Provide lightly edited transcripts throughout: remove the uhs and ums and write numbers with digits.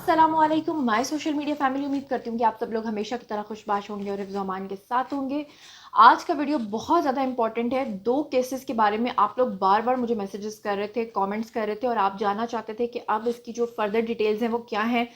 अस्सलामुअलैकुम my social media family. उम्मीद करती हूँ कि आप सब लोग हमेशा की तरह खुशबाश होंगे और हिफ्ज़ अमान के साथ होंगे। आज का वीडियो बहुत ज़्यादा इंपॉर्टेंट है। 2 केसेस के बारे में आप लोग बार-बार मुझे मैसेजेस कर रहे थे, कमेंट्स कर रहे थे और आप जानना चाहते थे कि अब इसकी जो फर्दर डिटेल्स हैं वो क्या हैं।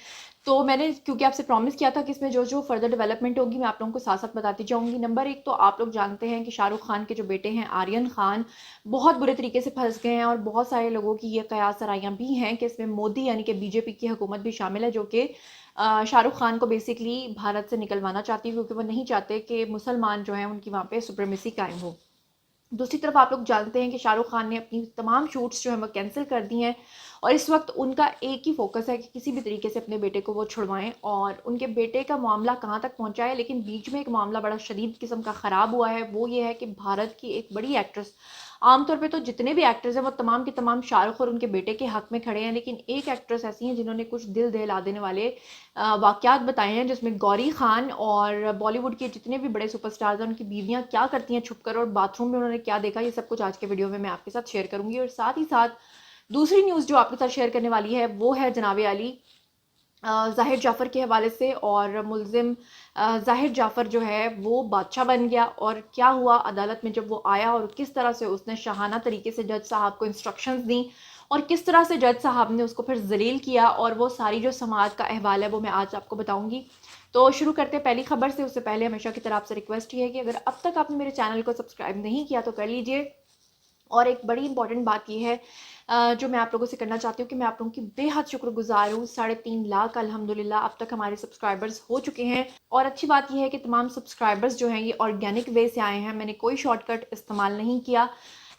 तो मैंने क्योंकि आपसे प्रॉमिस किया था कि इसमें जो-जो फर्दर डेवलपमेंट होगी मैं आप लोगों को साथ-साथ बताती जाऊँगी। नंबर 1 तो आप लोग जानते हैं कि शाहरुख खान के जो बेटे हैं आर्यन खान, बहुत बुरे तरीके से फँस गए हैं और बहुत सारे लोगों की ये कयास-सराइयाँ भी हैं कि इसमें मोदी यानी कि बीजेपी की हुकूमत भी शामिल है, जो कि शाहरुख खान को बेसिकली भारत से निकलवाना चाहती है, क्योंकि वो नहीं चाहते कि मुसलमान जो हैं उनकी वहाँ पे सुप्रीमेसी कायम हो। दूसरी तरफ आप लोग जानते हैं कि शाहरुख खान ने अपनी तमाम शूट्स जो हैं वो कैंसिल कर दी हैं और इस वक्त उनका एक ही फोकस है कि किसी भी तरीके से अपने बेटे को वो छुड़वाएं। और उनके बेटे का मामला कहाँ तक पहुंचा है, लेकिन बीच में एक मामला बड़ा शदीद किस्म का ख़राब हुआ है। वो ये है कि भारत की एक बड़ी एक्ट्रेस, आमतौर पे तो जितने भी एक्टर्स हैं वो तमाम के तमाम शाहरुख और उनके बेटे के हक में खड़े हैं, लेकिन एक एक्ट्रेस ऐसी हैं जिन्होंने कुछ दिल दहला देने वाले वाक़यात बताए हैं, जिसमें गौरी खान और बॉलीवुड के जितने भी बड़े सुपरस्टार्स हैं उनकी बीवियाँ क्या करती हैं छुपकर और बाथरूम में उन्होंने क्या देखा, ये सब कुछ आज के वीडियो में मैं आपके साथ शेयर करूँगी। और साथ ही साथ दूसरी न्यूज़ जो आपके साथ शेयर करने वाली है वो है जनाब अली ज़ाहिर जाफ़र के हवाले से। और मुल्ज़िम ज़ाहिर जाफ़र जो है वो बादशाह बन गया और क्या हुआ अदालत में जब वो आया और किस तरह से उसने शाहाना तरीके से जज साहब को इंस्ट्रक्शंस दी और किस तरह से जज साहब ने उसको फिर ज़लील किया, और वो सारी जो समाज का अहवाल है वो मैं आज आपको बताऊंगी। तो शुरू करते हैं पहली खबर से। उससे पहले हमेशा की तरह आपसे रिक्वेस्ट ये है कि अगर अब तक आपने मेरे चैनल को सब्सक्राइब नहीं किया तो कर लीजिए। और एक बड़ी इंपॉर्टेंट बात ये है जो मैं आप लोगों से करना चाहती हूँ कि मैं आप लोगों की बेहद शुक्रगुजार हूँ। 3.5 लाख अल्हम्दुलिल्लाह अब तक हमारे सब्सक्राइबर्स हो चुके हैं। और अच्छी बात यह है कि तमाम सब्सक्राइबर्स जो हैं ये ऑर्गेनिक वे से आए हैं, मैंने कोई शॉर्टकट इस्तेमाल नहीं किया।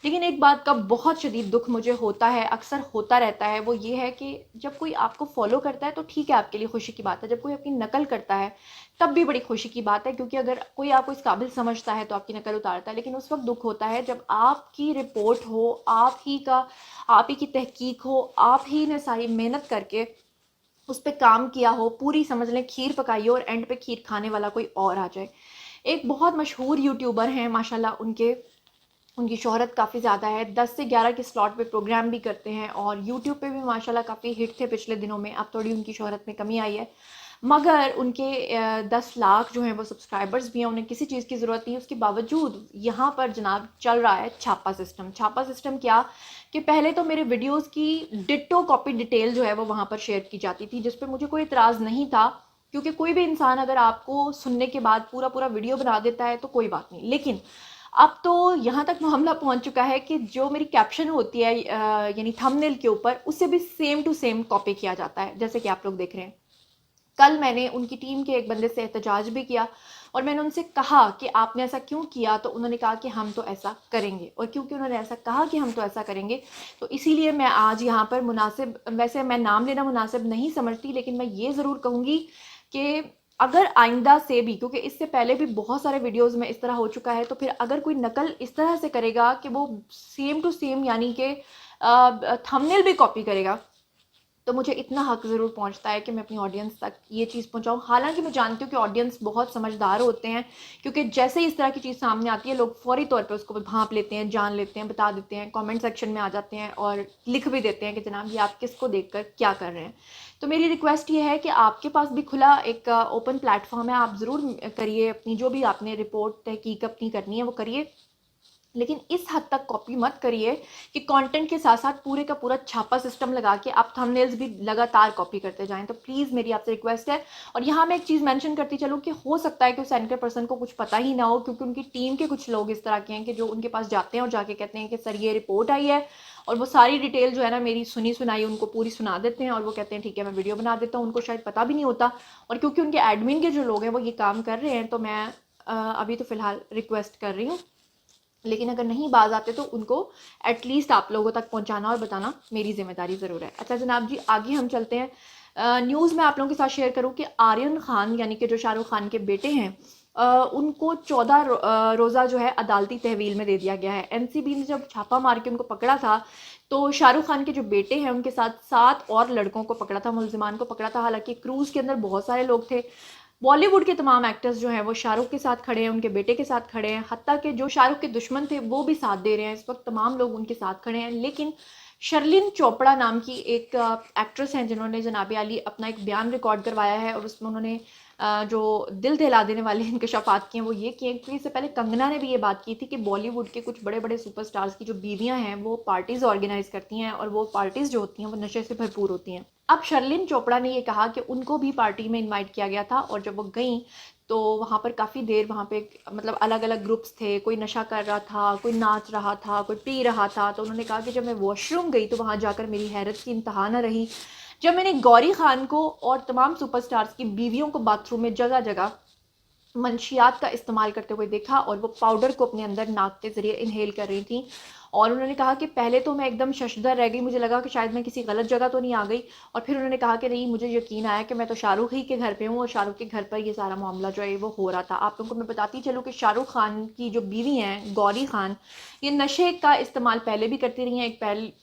लेकिन एक बात का बहुत शदीद दुख मुझे होता है, अक्सर होता रहता है, वो ये है कि जब कोई आपको फॉलो करता है तो ठीक है, आपके लिए खुशी की बात है। जब कोई आपकी नकल करता है तब भी बड़ी खुशी की बात है, क्योंकि अगर कोई आपको इस काबिल समझता है तो आपकी नकल उतारता है। लेकिन उस वक्त दुख होता है जब आपकी रिपोर्ट हो, आप ही की तहकीक हो, आप ही ने सारी मेहनत करके उस पर काम किया हो, पूरी समझ लें खीर पकाई हो और एंड पे खीर खाने वाला कोई और आ जाए। एक बहुत मशहूर यूट्यूबर हैं माशाल्लाह, उनकी शोहरत काफ़ी ज़्यादा है, 10 से 11 के स्लॉट पे प्रोग्राम भी करते हैं और यूट्यूब पे भी माशाल्लाह काफ़ी हिट थे पिछले दिनों में। अब थोड़ी उनकी शोहरत में कमी आई है, मगर उनके 10 लाख जो हैं वो सब्सक्राइबर्स भी हैं, उन्हें किसी चीज़ की ज़रूरत नहीं है। उसके बावजूद यहाँ पर जनाब चल रहा है छापा सिस्टम। छापा सिस्टम क्या कि पहले तो मेरे वीडियोज़ की डिट्टो कॉपी डिटेल जो है वो वहाँ पर शेयर की जाती थी, जिस पर मुझे कोई इतराज़ नहीं था, क्योंकि कोई भी इंसान अगर आपको सुनने के बाद पूरा पूरा वीडियो बना देता है तो कोई बात नहीं। लेकिन अब तो यहाँ तक मामला पहुँच चुका है कि जो मेरी कैप्शन होती है यानी थंबनेल के ऊपर, उससे भी सेम टू सेम कॉपी किया जाता है, जैसे कि आप लोग देख रहे हैं। कल मैंने उनकी टीम के एक बंदे से एहतजाज भी किया और मैंने उनसे कहा कि आपने ऐसा क्यों किया, तो उन्होंने कहा कि हम तो ऐसा करेंगे। और क्योंकि उन्होंने ऐसा कहा कि हम तो ऐसा करेंगे, तो इसीलिए मैं आज यहाँ पर मुनासिब, वैसे मैं नाम लेना मुनासिब नहीं समझती, लेकिन मैं ये ज़रूर कहूँगी कि अगर आइंदा से भी, क्योंकि इससे पहले भी बहुत सारे वीडियोज़ में इस तरह हो चुका है, तो फिर अगर कोई नकल इस तरह से करेगा कि वो सेम टू सेम यानी कि थंबनेल भी कॉपी करेगा, तो मुझे इतना हक ज़रूर पहुंचता है कि मैं अपनी ऑडियंस तक ये चीज़ पहुंचाऊं। हालांकि मैं जानती हूँ कि ऑडियंस बहुत समझदार होते हैं, क्योंकि जैसे ही इस तरह की चीज़ सामने आती है लोग फौरी तौर पे उसको भांप लेते हैं, जान लेते हैं, बता देते हैं, कमेंट सेक्शन में आ जाते हैं और लिख भी देते हैं कि जनाब ये आप किसको देखकर क्या कर रहे हैं। तो मेरी रिक्वेस्ट ये है कि आपके पास भी खुला एक ओपन प्लेटफॉर्म है, आप ज़रूर करिए अपनी जो भी आपने रिपोर्ट तहकीक अपनी करनी है वो करिए, लेकिन इस हद तक कॉपी मत करिए कि कंटेंट के साथ साथ पूरे का पूरा छापा सिस्टम लगा के आप थंबनेल्स भी लगातार कॉपी करते जाएं। तो प्लीज़ मेरी आपसे रिक्वेस्ट है। और यहाँ मैं एक चीज़ मेंशन करती चलूँ कि हो सकता है कि उस एंकर पर्सन को कुछ पता ही ना हो, क्योंकि उनकी टीम के कुछ लोग इस तरह के हैं कि जो उनके पास जाते हैं और जाके कहते हैं कि सर ये रिपोर्ट आई है, और वो सारी डिटेल जो है ना मेरी सुनी सुनाई उनको पूरी सुना देते हैं और वो कहते हैं ठीक है मैं वीडियो बना देता हूँ। उनको शायद पता भी नहीं होता, और क्योंकि उनके एडमिन के जो लोग हैं वो ये काम कर रहे हैं, तो मैं अभी तो फ़िलहाल रिक्वेस्ट कर रही हूँ। लेकिन अगर नहीं बाज आते तो उनको एटलीस्ट आप लोगों तक पहुंचाना और बताना मेरी जिम्मेदारी ज़रूर है। अच्छा जनाब जी, आगे हम चलते हैं। न्यूज़ में आप लोगों के साथ शेयर करूं कि आर्यन खान यानी कि जो शाहरुख खान के बेटे हैं, उनको 14 रोज़ा जो है अदालती तहवील में दे दिया गया है। एनसीबी ने जब छापा मार के उनको पकड़ा था तो शाहरुख खान के जो बेटे हैं उनके साथ 7 और लड़कों को पकड़ा था, मुल्जिमान को पकड़ा था। हालांकि क्रूज़ के अंदर बहुत सारे लोग थे। बॉलीवुड के तमाम एक्टर्स जो हैं वो शाहरुख के साथ खड़े हैं, उनके बेटे के साथ खड़े हैं, हत्ता कि जो शाहरुख के दुश्मन थे वो भी साथ दे रहे हैं। इस वक्त तमाम लोग उनके साथ खड़े हैं। लेकिन शर्लिन चोपड़ा नाम की एक एक्ट्रेस हैं जिन्होंने जनाब आली अपना एक बयान रिकॉर्ड करवाया है और उसमें उन्होंने जो दिल दहला देने वाले इंकशाफात किए हैं वो ये किए, क्योंकि इससे पहले कंगना ने भी ये बात की थी कि बॉलीवुड के कुछ बड़े बड़े सुपरस्टार्स की जो बीवियां हैं वो पार्टीज़ ऑर्गेनाइज करती हैं और वो पार्टीज़ जो होती हैं वो नशे से भरपूर होती हैं। अब शर्लिन चोपड़ा ने ये कहा कि उनको भी पार्टी में इनवाइट किया गया था और जब वो गई तो वहाँ पर काफ़ी देर वहाँ पे मतलब अलग अलग ग्रुप्स थे, कोई नशा कर रहा था, कोई नाच रहा था, कोई पी रहा था। तो उन्होंने कहा कि जब मैं वॉशरूम गई तो वहाँ जाकर मेरी हैरत की इंतहा न रही जब मैंने गौरी खान को और तमाम सुपरस्टार्स की बीवियों को बाथरूम में जगह जगह मंशियात का इस्तेमाल करते हुए देखा और वो पाउडर को अपने अंदर नाक के ज़रिए इनहेल कर रही थी। और उन्होंने कहा कि पहले तो मैं एकदम शशदर रह गई, मुझे लगा कि शायद मैं किसी गलत जगह तो नहीं आ गई। और फिर उन्होंने कहा कि नहीं, मुझे यकीन आया कि मैं तो शाहरुख ही के घर पे हूँ और शाहरुख के घर पर ये सारा मामला जो है वो हो रहा था। आप लोगों को मैं बताती चलूँ कि शाहरुख खान की जो बीवी हैं गौरी खान, ये नशे का इस्तेमाल पहले भी करती रही हैं।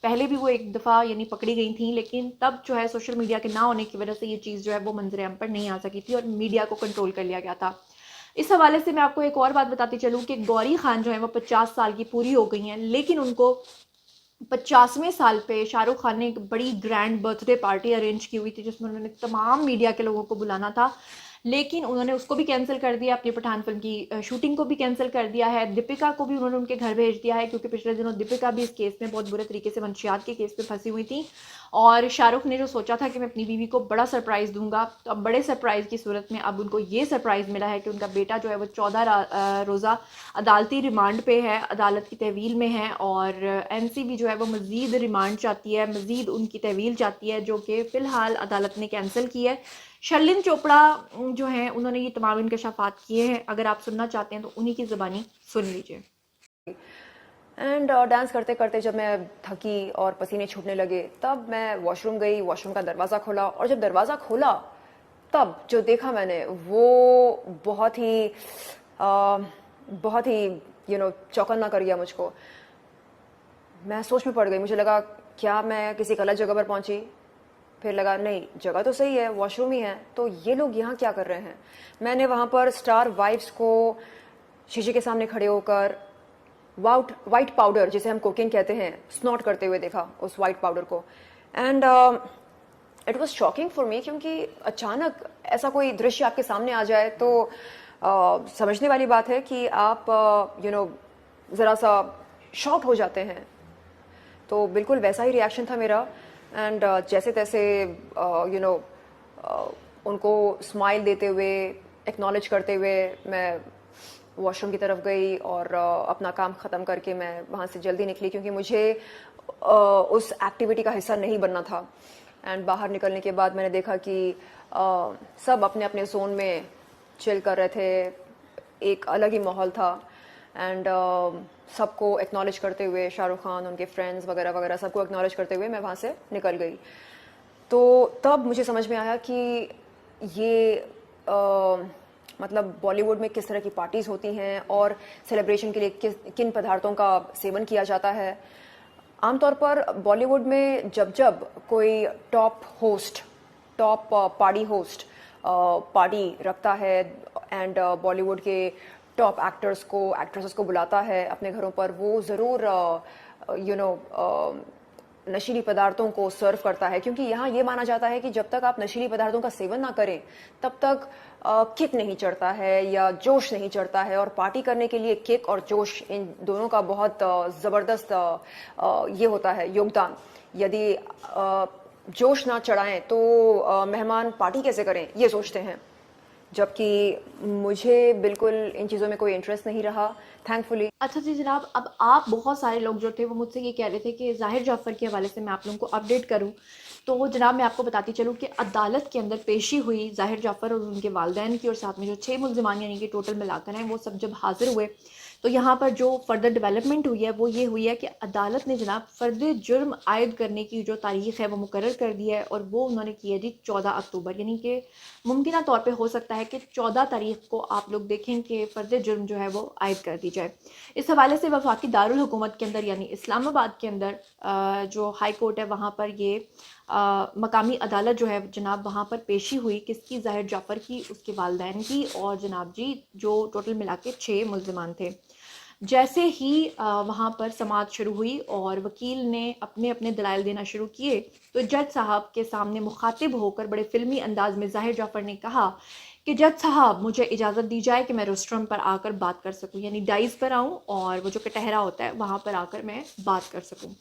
पहले भी वो एक दफ़ा यानी पकड़ी गई थी, लेकिन तब जो है सोशल मीडिया के ना होने की वजह से ये चीज़ जो है वो मंजरेआम पर नहीं आ सकी थी और मीडिया को कंट्रोल कर लिया गया था। इस हवाले से मैं आपको एक और बात बताती चलूँ कि गौरी खान जो है वो 50 साल की पूरी हो गई हैं, लेकिन उनको 50वें साल पे शाहरुख खान ने एक बड़ी ग्रैंड बर्थडे पार्टी अरेंज की हुई थी जिसमें उन्होंने तमाम मीडिया के लोगों को बुलाना था, लेकिन उन्होंने उसको भी कैंसिल कर दिया। अपनी पठान फिल्म की शूटिंग को भी कैंसिल कर दिया है। दीपिका को भी उन्होंने उनके घर भेज दिया है क्योंकि पिछले दिनों दीपिका भी इस केस में बहुत बुरे तरीके से मंशियात के केस में फंसी हुई थी। और शाहरुख ने जो सोचा था कि मैं अपनी बीवी को बड़ा सरप्राइज़ दूंगा, तो अब बड़े सरप्राइज़ की सूरत में अब उनको ये सरप्राइज़ मिला है कि उनका बेटा जो है वो 14 रोज़ा अदालती रिमांड पे है, अदालत की तहवील में है और एनसीबी जो है वो मज़ीद रिमांड चाहती है, मज़ीद उनकी तहवील चाहती है, जो कि फ़िलहाल अदालत ने कैंसिल की है। शर्लिन चोपड़ा जो हैं उन्होंने ये तमाम इंकशाफात किए हैं। अगर आप सुनना चाहते हैं तो उन्हीं की ज़बानी सुन लीजिए। एंड डांस करते करते जब मैं थकी और पसीने छूटने लगे तब मैं वॉशरूम गई, वॉशरूम का दरवाज़ा खोला और जब दरवाज़ा खोला तब जो देखा मैंने वो बहुत ही चौकन्ना कर गया मुझको। मैं सोच में पड़ गई, मुझे लगा क्या मैं किसी गलत जगह पर पहुंची। फिर लगा नहीं, जगह तो सही है, वॉशरूम ही है, तो ये लोग यहाँ क्या कर रहे हैं। मैंने वहाँ पर स्टार वाइफ्स को शीशे के सामने खड़े होकर वाइट पाउडर जिसे हम कोकेन कहते हैं स्नॉट करते हुए देखा, उस वाइट पाउडर को। And it was shocking for me, क्योंकि अचानक ऐसा कोई दृश्य आपके सामने आ जाए तो समझने वाली बात है कि आप ज़रा सा शॉक हो जाते हैं। तो बिल्कुल वैसा ही रिएक्शन था मेरा। एंड जैसे तैसे उनको स्माइल देते हुए, एक्नॉलेज करते हुए मैं वॉशरूम की तरफ गई और अपना काम ख़त्म करके मैं वहाँ से जल्दी निकली, क्योंकि मुझे उस एक्टिविटी का हिस्सा नहीं बनना था। एंड बाहर निकलने के बाद मैंने देखा कि सब अपने अपने जोन में चिल कर रहे थे, एक अलग ही माहौल था। एंड सबको एक्नॉलेज करते हुए, शाहरुख खान, उनके फ्रेंड्स वगैरह वगैरह सबको एक्नॉलेज करते हुए मैं वहाँ से निकल गई। तो तब मुझे समझ में आया कि ये मतलब बॉलीवुड में किस तरह की पार्टीज़ होती हैं और सेलिब्रेशन के लिए किन पदार्थों का सेवन किया जाता है। आमतौर पर बॉलीवुड में जब जब कोई टॉप पार्टी होस्ट पार्टी रखता है एंड बॉलीवुड के टॉप एक्ट्रेसेस को बुलाता है अपने घरों पर, वो ज़रूर नशीली पदार्थों को सर्व करता है, क्योंकि यहाँ ये माना जाता है कि जब तक आप नशीली पदार्थों का सेवन ना करें तब तक किक नहीं चढ़ता है या जोश नहीं चढ़ता है। और पार्टी करने के लिए किक और जोश, इन दोनों का बहुत ज़बरदस्त ये होता है योगदान। यदि जोश ना चढ़ाएं तो मेहमान पार्टी कैसे करें, ये सोचते हैं। जबकि मुझे बिल्कुल इन चीज़ों में कोई इंटरेस्ट नहीं रहा, थैंकफुली। अच्छा जी जनाब, अब आप बहुत सारे लोग जो थे वो मुझसे ये कह रहे थे कि ज़ाहिर जाफ़र के हवाले से मैं आप लोगों को अपडेट करूं। तो जनाब मैं आपको बताती चलूं कि अदालत के अंदर पेशी हुई ज़ाहिर जाफ़र और उनके वालिदैन की, और साथ में जो 6 मुल्ज़िमान यानी कि टोटल मिलाकर हैं वो सब जब हाजिर हुए तो यहाँ पर जो फर्दर डेवलपमेंट हुई है वो ये हुई है कि अदालत ने जनाब फ़र्द जुर्म आयद करने की जो तारीख़ है वो मुकर्रर कर दी है और वो उन्होंने की है जी 14 अक्टूबर, यानी कि मुमकिन तौर पे हो सकता है कि 14 तारीख़ को आप लोग देखें कि फ़र्द जुर्म जो है वो आयद कर दी जाए। इस हवाले से वफाकी दारुल हुकूमत के अंदर यानी इस्लामाबाद के अंदर जो हाई कोर्ट है वहाँ पर ये मकामी अदालत जो है जनाब वहाँ पर पेशी हुई, किसकी, ज़ाहिर जाफ़र की, उसके वालिदैन की और जनाब जी जो टोटल मिला के 6 मुल्ज़िमान थे। जैसे ही वहाँ पर समाअत शुरू हुई और वकील ने अपने अपने दलाइल देना शुरू किए, तो जज साहब के सामने मुखातिब होकर बड़े फ़िल्मी अंदाज़ में ज़ाहिर जाफ़र ने कहा कि जज साहब, मुझे इजाज़त दी जाए कि मैं रोस्ट्रम पर आकर बात कर सकूँ, यानी डाइस पर आऊँ और वो जो कटहरा होता है वहाँ पर आकर मैं बात कर सकूँ।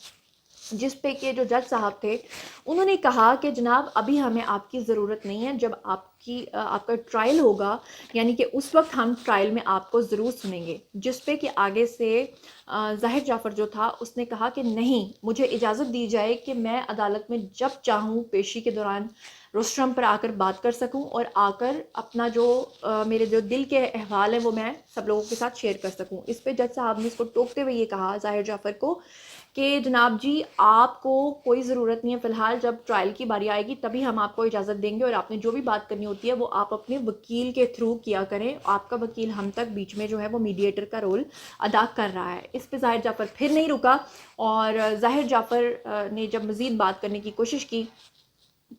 जिस पे के जो जज साहब थे, उन्होंने कहा कि जनाब, अभी हमें आपकी ज़रूरत नहीं है, जब आपका ट्रायल होगा, यानी कि उस वक्त हम ट्रायल में आपको ज़रूर सुनेंगे। जिस पे कि आगे से ज़ाहिर जाफ़र जो था उसने कहा कि नहीं, मुझे इजाज़त दी जाए कि मैं अदालत में जब चाहूँ पेशी के दौरान रोस्ट्रम पर आकर बात कर सकूं और आकर अपना जो मेरे जो दिल के अहवाल हैं वो मैं सब लोगों के साथ शेयर कर सकूं। इस पे जज साहब ने इसको टोकते हुए ये कहा ज़ाहिर जाफ़र को कि जनाब जी, आपको कोई ज़रूरत नहीं है, फ़िलहाल जब ट्रायल की बारी आएगी तभी हम आपको इजाज़त देंगे और आपने जो भी बात करनी होती है वो आप अपने वकील के थ्रू किया करें। आपका वकील हम तक बीच में जो है वो मीडिएटर का रोल अदा कर रहा है। इस पे ज़ाहिर जाफ़र फिर नहीं रुका और ज़ाहिर जाफ़र ने जब मज़ीद बात करने की कोशिश की,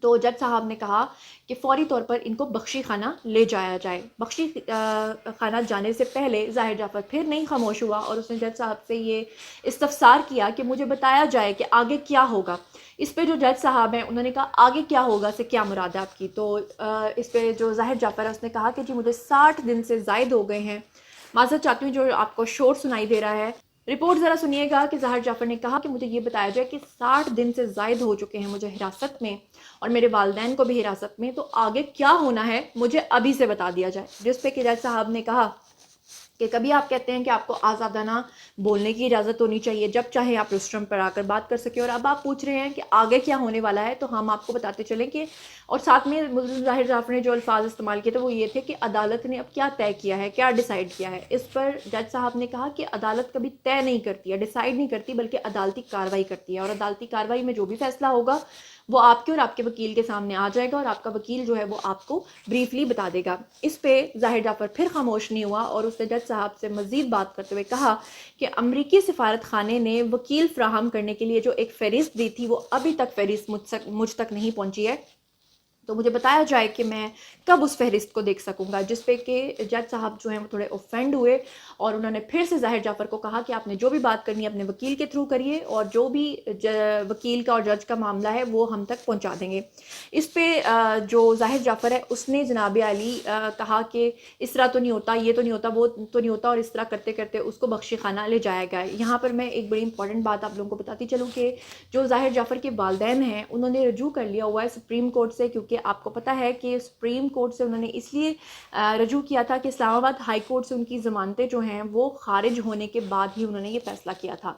तो जज साहब ने कहा कि फ़ौरी तौर पर इनको बख्शी खाना ले जाया जाए। बख्शी खाना जाने से पहले ज़ाहिर जाफ़र फिर नहीं खामोश हुआ और उसने जज साहब से ये इस्तफ़सार किया कि मुझे बताया जाए कि आगे क्या होगा। इस पे जो जज साहब हैं उन्होंने कहा, आगे क्या होगा से क्या मुराद है आपकी? तो इस पे जो ज़ाहिर जाफ़र है उसने कहा कि जी, मुझे 60 दिन से ज़ायद हो गए हैं। माज़रत चाहती हूँ, जो आपको शोर सुनाई दे रहा है। रिपोर्ट ज़रा सुनिएगा कि ज़ाहिर जाफ़र ने कहा कि मुझे ये बताया जाए कि 60 दिन से ज़ायद हो चुके हैं मुझे हिरासत में और मेरे वालिदैन को भी हिरासत में, तो आगे क्या होना है मुझे अभी से बता दिया जाए। जिस पे कि जज साहब ने कहा कि कभी आप कहते हैं कि आपको आज़ादाना बोलने की इजाज़त होनी चाहिए, जब चाहे आप रोस्ट्रम पर आकर बात कर सकें, और अब आप पूछ रहे हैं कि आगे क्या होने वाला है, तो हम आपको बताते चलें कि और साथ में मुल्ज़िम ज़ाहिर जाफ़र ने जो अल्फाज इस्तेमाल किए थे वो ये थे कि अदालत ने अब क्या तय किया है, क्या डिसाइड किया है। इस पर जज साहब ने कहा कि अदालत कभी तय नहीं करती है, डिसाइड नहीं करती, बल्कि अदालती कार्रवाई करती है और अदालती कार्रवाई में जो भी फैसला होगा वो आपके और आपके वकील के सामने आ जाएगा और आपका वकील जो है वो आपको ब्रीफली बता देगा। इस पे ज़ाहिर जाफ़र फिर खामोश नहीं हुआ और उसने जज साहब से मज़ीद बात करते हुए कहा कि अमरीकी सिफारत खाने ने वकील फ्राहम करने के लिए जो एक फ़हरिस्त दी थी वो अभी तक फ़हरिस्त मुझ तक नहीं पहुँची है, तो मुझे बताया जाए कि मैं कब उस फ़हरिस्त को देख सकूँगा। जिस पे कि जज साहब जो हैं वो थोड़े ऑफेंड हुए और उन्होंने फिर से ज़ाहिर जाफ़र को कहा कि आपने जो भी बात करनी है अपने वकील के थ्रू करिए और जो भी वकील का और जज का मामला है वो हम तक पहुँचा देंगे। इस पे जो ज़ाहिर जाफ़र है उसने जनाब आली कहा कि इस तरह तो नहीं होता, ये तो नहीं होता, वो तो नहीं होता, और इस तरह करते करते उसको बख्शी खाना ले जाया गया। यहाँ पर मैं एक बड़ी इंपॉर्टेंट बात आप लोगों को बताती चलूँ कि जो ज़ाहिर जाफ़र के वालिदैन हैं उन्होंने रजू कर लिया हुआ है सुप्रीम कोर्ट से, क्योंकि आपको पता है कि सुप्रीम कोर्ट से उन्होंने इसलिए रजू किया था कि इस्लामाबाद हाई कोर्ट से उनकी ज़मानतें जो हैं वो खारिज होने के बाद ही उन्होंने ये फ़ैसला किया था।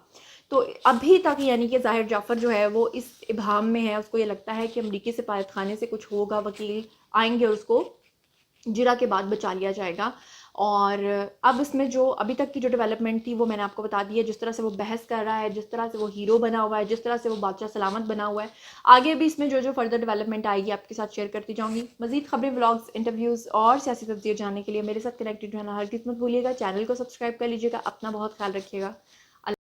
तो अभी तक यानी कि ज़ाहिर जाफ़र जो है वो इस इब्हाम में है, उसको ये लगता है कि अमरीकी सिफारत खाने से कुछ होगा, वकील आएंगे और उसको जिरा के बाद बचा लिया जाएगा। और अब इसमें जो अभी तक की जो डेवलपमेंट थी वो मैंने आपको बता दी है, जिस तरह से वो बहस कर रहा है, जिस तरह से वो हीरो बना हुआ है, जिस तरह से वो बादशाह सलामत बना हुआ है। आगे भी इसमें जो जो फर्दर डेवलपमेंट आएगी आपके साथ शेयर करती जाऊँगी। मज़ीद खबरें, व्लॉग्स, इंटरव्यूज़ और सियासी तज्ज़िये जानने के लिए मेरे साथ कनेक्टेड रहना हरगिज़ मत भूलिएगा। चैनल को सब्सक्राइब कर लीजिएगा। अपना बहुत ख्याल रखिएगा।